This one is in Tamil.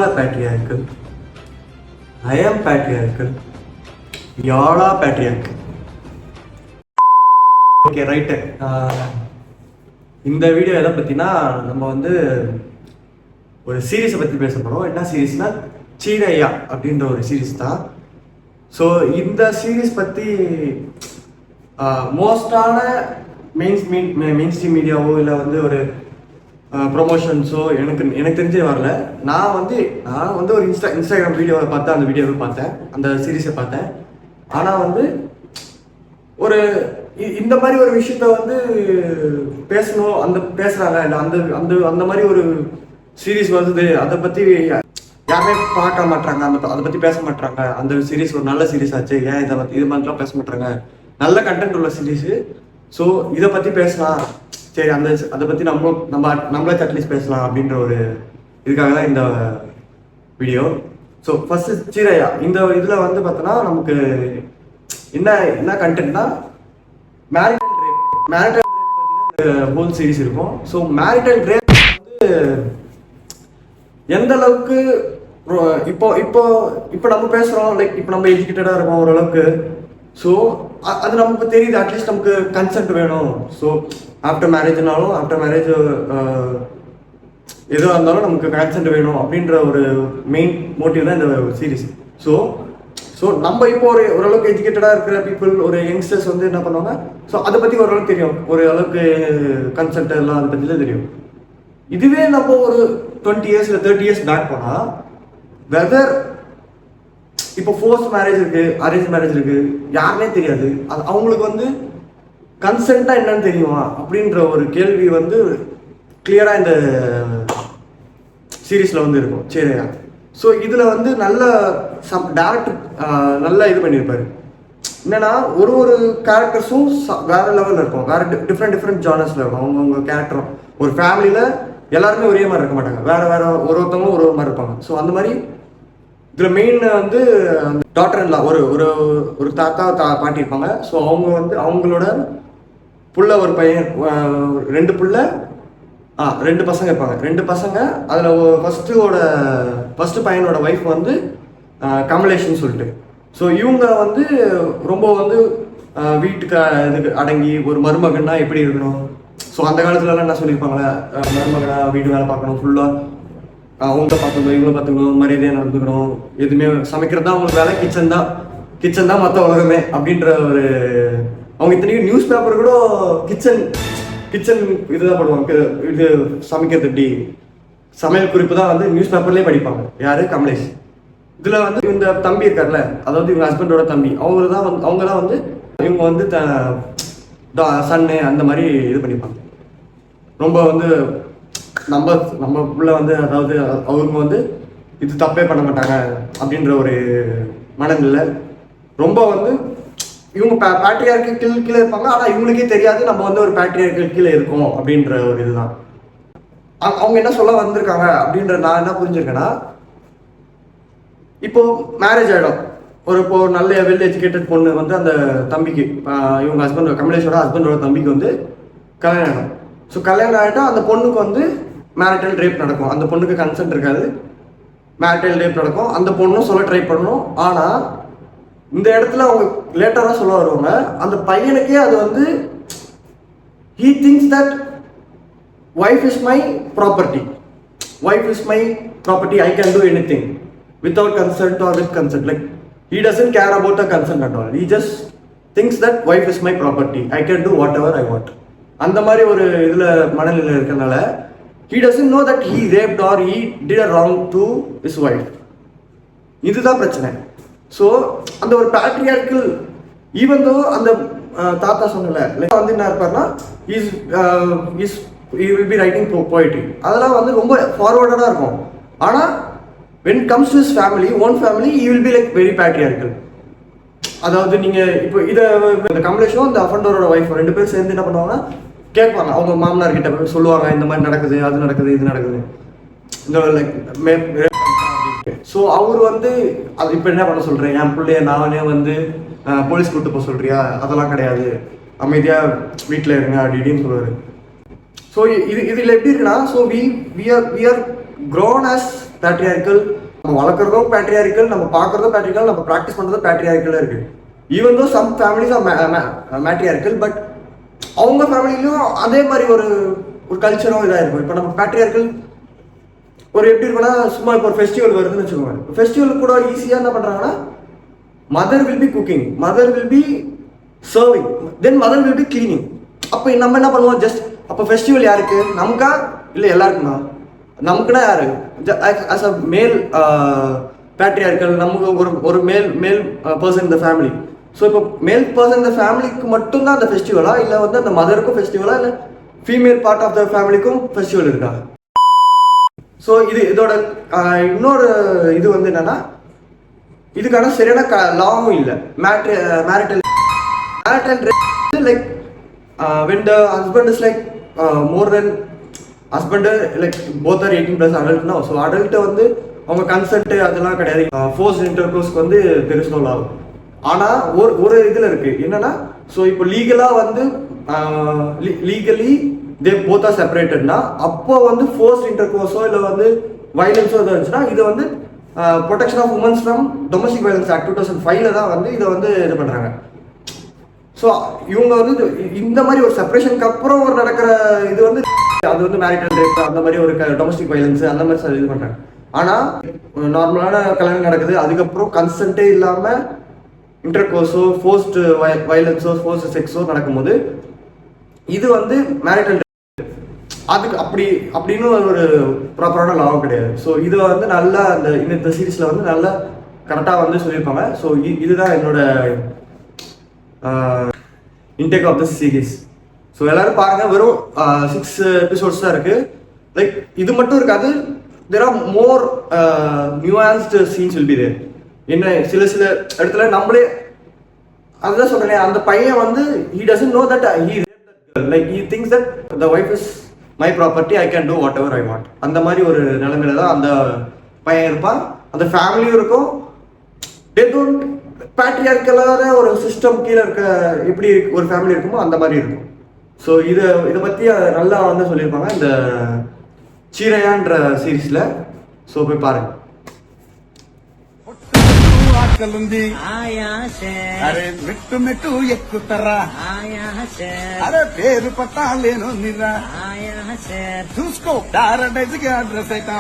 are patriarchal. I am patriarchal. Y'all are patriarchal. Okay, right. இந்த வீடியோ எதை பற்றினா நம்ம வந்து ஒரு சீரீஸை பற்றி பேச போகிறோம். என்ன சீரீஸ்னா சீரையா அப்படின்ற ஒரு சீரீஸ் தான். ஸோ இந்த சீரீஸ் பற்றி மோஸ்டான மெயின் ஸ்ட்ரீம் மீடியாவோ இல்லை வந்து ஒரு ப்ரொமோஷன்ஸோ எனக்கு தெரிஞ்சே வரல. நான் வந்து ஒரு இன்ஸ்டாகிராம் வீடியோவை பார்த்தேன், அந்த வீடியோவை பார்த்தேன், அந்த சீரீஸை பார்த்தேன். ஆனால் வந்து ஒரு இந்த மாதிரி ஒரு விஷயத்த வந்து பேசணும், பேசுகிறாங்க அந்த அந்த அந்த மாதிரி ஒரு சீரீஸ் வருது, அதை பற்றி யாருமே பார்க்க மாட்டாங்க, அதை பற்றி பேச மாட்டாங்க. அந்த சீரீஸ் ஒரு நல்ல சீரீஸ் ஆச்சு, ஏன் இது மாதிரிலாம் பேச மாட்டாங்க, நல்ல கண்டென்ட் உள்ள சீரீஸு. ஸோ இதை பற்றி பேசலாம், சரி அதை பற்றி நம்மளே அட்லீஸ்ட் பேசலாம் அப்படின்ற ஒரு இதுக்காக தான் இந்த வீடியோ. ஸோ ஃபர்ஸ்ட் சீரையா இந்த இதில் வந்து பார்த்தோன்னா நமக்கு என்ன கண்டென்ட்னா மேரிட்டல் ரேப் பற்றி தான் ஹோல் சீரீஸ் இருக்கும். ஸோ மேரிட்டல் ரேப் வந்து எந்த அளவுக்கு இப்போ நம்ம பேசுகிறோம், லைக் இப்போ நம்ம எஜுகேட்டடாக இருக்கோம் ஓரளவுக்கு. ஸோ அது நமக்கு தெரியுது, அட்லீஸ்ட் நமக்கு கன்சென்ட் வேணும். ஸோ ஆஃப்டர் மேரேஜ் எதுவாக இருந்தாலும் நமக்கு கன்சென்ட் வேணும் அப்படின்ற ஒரு மெயின் மோட்டிவ் தான் இந்த சீரீஸ். ஸோ நம்ம இப்போ ஓரளவுக்கு எஜுகேட்டடாக இருக்கிற பீப்புள், ஒரு யங்ஸ்டர்ஸ் வந்து என்ன பண்ணுவாங்க, ஸோ அதை பற்றி ஓரளவுக்கு தெரியும், ஒரு அளவுக்கு கன்சென்ட் எல்லாம் அதை பற்றி தான் தெரியும். இதுவே நம்ம ஒரு 20 years இல்லை 30 years பேக் போனால் வெதர் இப்போ ஃபோர்ஸ் மேரேஜ் இருக்குது, அரேஞ்ச் மேரேஜ் இருக்குது, யாருன்னே தெரியாது. அது அவங்களுக்கு வந்து கன்சென்ட்டாக என்னன்னு தெரியுமா அப்படின்ற ஒரு கேள்வி வந்து கிளியராக இந்த சீரீஸில் வந்து இருக்கும் சரியா. ஸோ இதில் வந்து நல்ல டேரக்டர் நல்லா இது பண்ணியிருப்பாரு. என்னன்னா ஒரு கேரக்டர்ஸும் வேற லெவலில் இருக்கும், வேற டிஃப்ரெண்ட் ஜானர்ஸில் இருக்கும். அவங்கவுங்க கேரக்டரும் ஒரு ஃபேமிலியில் எல்லாருமே ஒரே மாதிரி இருக்க மாட்டாங்க, வேற ஒருத்தவங்களும் ஒரு மாதிரி இருப்பாங்க. ஸோ அந்த மாதிரி இதில் மெயின் வந்து டாட்டர் இல்லா ஒரு தாத்தா பாட்டி இருப்பாங்க. ஸோ அவங்க வந்து அவங்களோட புள்ள ஒரு பையன், ரெண்டு பசங்க இருப்பாங்க. 2 பசங்க. அதில் ஃபஸ்ட்டு பையனோட ஒய்ஃப் வந்து கமலேஷன் சொல்லிட்டு. ஸோ இவங்க வந்து ரொம்ப வந்து வீட்டுக்கு இதுக்கு அடங்கி ஒரு மருமகன்னா எப்படி இருக்கணும். ஸோ அந்த காலத்துலலாம் என்ன சொல்லியிருப்பாங்களே, மருமகனா வீட்டு வேலை பார்க்கணும், ஃபுல்லாக அவங்க பார்த்துக்கணும், இவங்களை பார்த்துக்கணும், மரியாதையாக நடந்துக்கணும், எதுவுமே சமைக்கிறது தான் அவங்களுக்கு வேலை, கிச்சன் தான் மற்ற உலகமே அப்படின்ற ஒரு. அவங்க இத்தனைக்கும் நியூஸ் பேப்பர் கூட கிச்சன் இதுதான் போடுவாங்க, இது சமைக்கிறது எப்படி, சமையல் குறிப்பு தான் வந்து நியூஸ் பேப்பர்லேயே படிப்பாங்க. யாரு? கமலேஷ். இதில் வந்து இந்த தம்பி இருக்கார்ல, அதாவது இவங்க ஹஸ்பண்டோட தம்பி, அவங்க தான் வந்து இவங்க வந்து சன்னு அந்த மாதிரி இது பண்ணிப்பாங்க. ரொம்ப வந்து நம்ம உள்ள வந்து, அதாவது அவங்க வந்து இது தப்பே பண்ண மாட்டாங்க அப்படின்ற ஒரு மனநிலை. ரொம்ப வந்து இவங்க பேட்ரியார்க்கு கீழே இருப்பாங்க, ஆனால் இவங்களுக்கே தெரியாது நம்ம வந்து ஒரு பேட்ரியார்க்கு கீழே இருக்கோம் அப்படின்ற ஒரு இதுதான். அவங்க என்ன சொல்ல வந்திருக்காங்க அப்படின்ற நான் என்ன புரிஞ்சிருக்கேன்னா, இப்போ மேரேஜ் ஆகிடும், இப்போ நல்ல வெல் எஜுகேட்டட் பொண்ணு வந்து அந்த தம்பிக்கு, இவங்க ஹஸ்பண்ட் கமலேஷோட ஹஸ்பண்டோட தம்பிக்கு வந்து கல்யாணம் ஆகிடும். ஸோ கல்யாணம் ஆகிட்டா அந்த பொண்ணுக்கு வந்து மேரிட்டல் ரேப் நடக்கும். அந்த பொண்ணுக்கு கன்சென்ட் இருக்காது, மேரிட்டல் ரேப் நடக்கும். அந்த பொண்ணும் சொல்ல ட்ரை பண்ணணும். ஆனால் இந்த இடத்துல அவங்க லேட்டராக சொல்ல வருவாங்க, அந்த பையனுக்கே அது வந்து he thinks that wife is my property, I can do anything without consent or with consent. Like he doesn't care about the consent at all, he just thinks that wife is my property, I can do whatever I want. அந்த மாதிரி ஒரு இதில் மனநிலை இருக்கிறதுனால he doesn't know that he raped or he did a wrong to his wife. இதுதான் பிரச்சனை. ஸோ அந்த ஒரு ஈவன் தோ அந்த தாத்தா சொன்னல வந்து என்ன இருப்பார்னா, he will be writing poetry, அதெல்லாம் வந்து ரொம்ப ஃபார்வர்டடாக இருக்கும். ஆனால் when comes to his family, own family, he will be like very patriarchal. அதாவது நீங்கள் இப்போ இந்த கமலேஷும் இந்த அஃபண்டரோட ஒய்ஃப் 2 பேரும் சேர்ந்து என்ன பண்ணுவாங்கன்னா, கேட்பாங்க அவங்க மாமனார்கிட்ட சொல்லுவாங்க, இந்த மாதிரி நடக்குது, அது நடக்குது, இது நடக்குது, இந்த லைக். ஸோ அவர் வந்து அது இப்போ என்ன பண்ண சொல்கிறேன், என் பிள்ளைய நானே வந்து போலீஸ் கூப்பிட்டு போக சொல்கிறியா, அதெல்லாம் கிடையாது, அமைதியாக வீட்டில் இருங்க அப்படின்னு சொல்லுவார். ஸோ இதில் எப்படி இருக்குன்னா, so we are grown as patriarchal. நம்ம வளர்க்குறதும் பேட்ரியாரிக்கல், நம்ம பார்க்குறதும் பேட்ரியாரிக்கல், நம்ம ப்ராக்டிஸ் பண்ணுறதும் பேட்ரியாரிக்கலாக இருக்குது. Even though some families are matriarchal, but அவங்க ஃபேமிலிலையும் அதே மாதிரி ஒரு கல்ச்சரும் இதாக இருக்கும். இப்போ நம்ம பேட்ரியாரிக்கல் ஒரு எப்படி இருக்குன்னா, சும்மா இப்போ ஒரு ஃபெஸ்டிவல் வருதுன்னு வச்சுக்கோங்க. ஃபெஸ்டிவல் கூட ஈஸியாக என்ன பண்ணுறாங்கன்னா, mother will be cooking, mother will be serving, then mother will be cleaning. அப்போ நம்ம என்ன பண்ணுவோம், ஜஸ்ட் அப்போ ஃபெஸ்டிவல் யாருக்கு, நமக்கா இல்லை எல்லாருக்குமா? நமக்குன்னா யாரு, ஆஸ் அ மேல் பேட்ரியார்கல், நமக்கு ஒரு மேல் பர்சன் இந்த ஃபேமிலி. ஸோ இப்போ மேல் பர்சன் இந்த ஃபேமிலிக்கு மட்டும்தான் அந்த ஃபெஸ்டிவலா, இல்லை வந்து அந்த மதருக்கும் ஃபெஸ்டிவலா, இல்லை ஃபீமேல் பார்ட் ஆஃப் த ஃபேமிலிக்கும் ஃபெஸ்டிவல் இருக்கா? ஸோ இதோட இன்னொரு இது வந்து என்னன்னா, இதுக்கான சரியான லாவும் இல்லை. Marital like when the husband is like more than husband, like both are 18+ adult now. So அடல்ட்டை வந்து அவங்க கன்சென்ட் அதெல்லாம் கிடையாது. ஃபோர்ஸ் இன்டர்கோர்ஸ்க்கு வந்து there is no law. ஆனால் ஒரு இதில் இருக்குது என்னன்னா, ஸோ இப்போ லீகலாக வந்து லீகலி தே போத் ஆர் செப்பரேட்டட்னா, அப்போ வந்து ஃபோர்ஸ் இன்டர்கோர்ஸோ இல்லை வந்து வயலன்ஸோ எதாவது இருந்துச்சுன்னா, இது வந்து protection of womens from domestic violence act 2005 தான் வந்து இதை வந்து இது பண்ணுறாங்க. ஸோ இவங்க வந்து இந்த மாதிரி ஒரு செப்பரேஷனுக்கு அப்புறம் ஒரு நடக்கிற இது வந்து அது வந்து மேரிட்டல் ரேப், அந்த மாதிரி ஒரு டொமஸ்டிக் வயலன்ஸ் அந்த மாதிரி இது பண்ணுறாங்க. ஆனால் நார்மலான கல்யாணம் நடக்குது, அதுக்கப்புறம் கன்சென்ட்டே இல்லாமல் இன்டர்கோர்ஸோ ஃபோர்ஸ்டு வயலன்ஸோ ஃபோர்ஸ்டு செக்ஸோ நடக்கும்போது இது வந்து மேரிட்டல் ரேப். அதுக்கு அப்படின்னு ஒரு ப்ராப்பரான லாவும் கிடையாது. ஸோ இதை வந்து நல்லா இந்த சீரீஸில் வந்து நல்லா கரெக்டாக வந்து சொல்லியிருப்பாங்க. ஸோ இதுதான் என்னோட intake of the series. So எல்லாரும் பாருங்க, வெறும் 6 எபிசோட்ஸ் தான் இருக்கு. லைக் இது மட்டும் இருக்காது, there are more nuanced scenes will be there. என்ன சில இடத்துல நம்மளே அதுதான் சொல்றேன், அந்த பையன் வந்து he doesn't know that he raped that girl, like he thinks that the wife is my property, I can do whatever I want. அந்த மாதிரி ஒரு நிலைமையில தான் அந்த பையன் இருப்பான். அந்த ஃபேமிலியும் இருக்கும். they don't பேட்ரியார்கலான ஒரு சிஸ்டம் கீழே இருக்க எப்படி ஒரு ஃபேமிலி இருக்குமோ அந்த மாதிரி இருக்கும். ஸோ இதை பற்றி நல்லா வந்து சொல்லியிருப்பாங்க இந்த சீரையான்ற சீரீஸில். ஸோ போய் பாருங்க. అరే మెట్టు మెట్టు ఎక్కుతారా అరే పేరు పట్టాలేను నిరా చూసుకో డారడైజ్ గా అడ్రస్ అయితే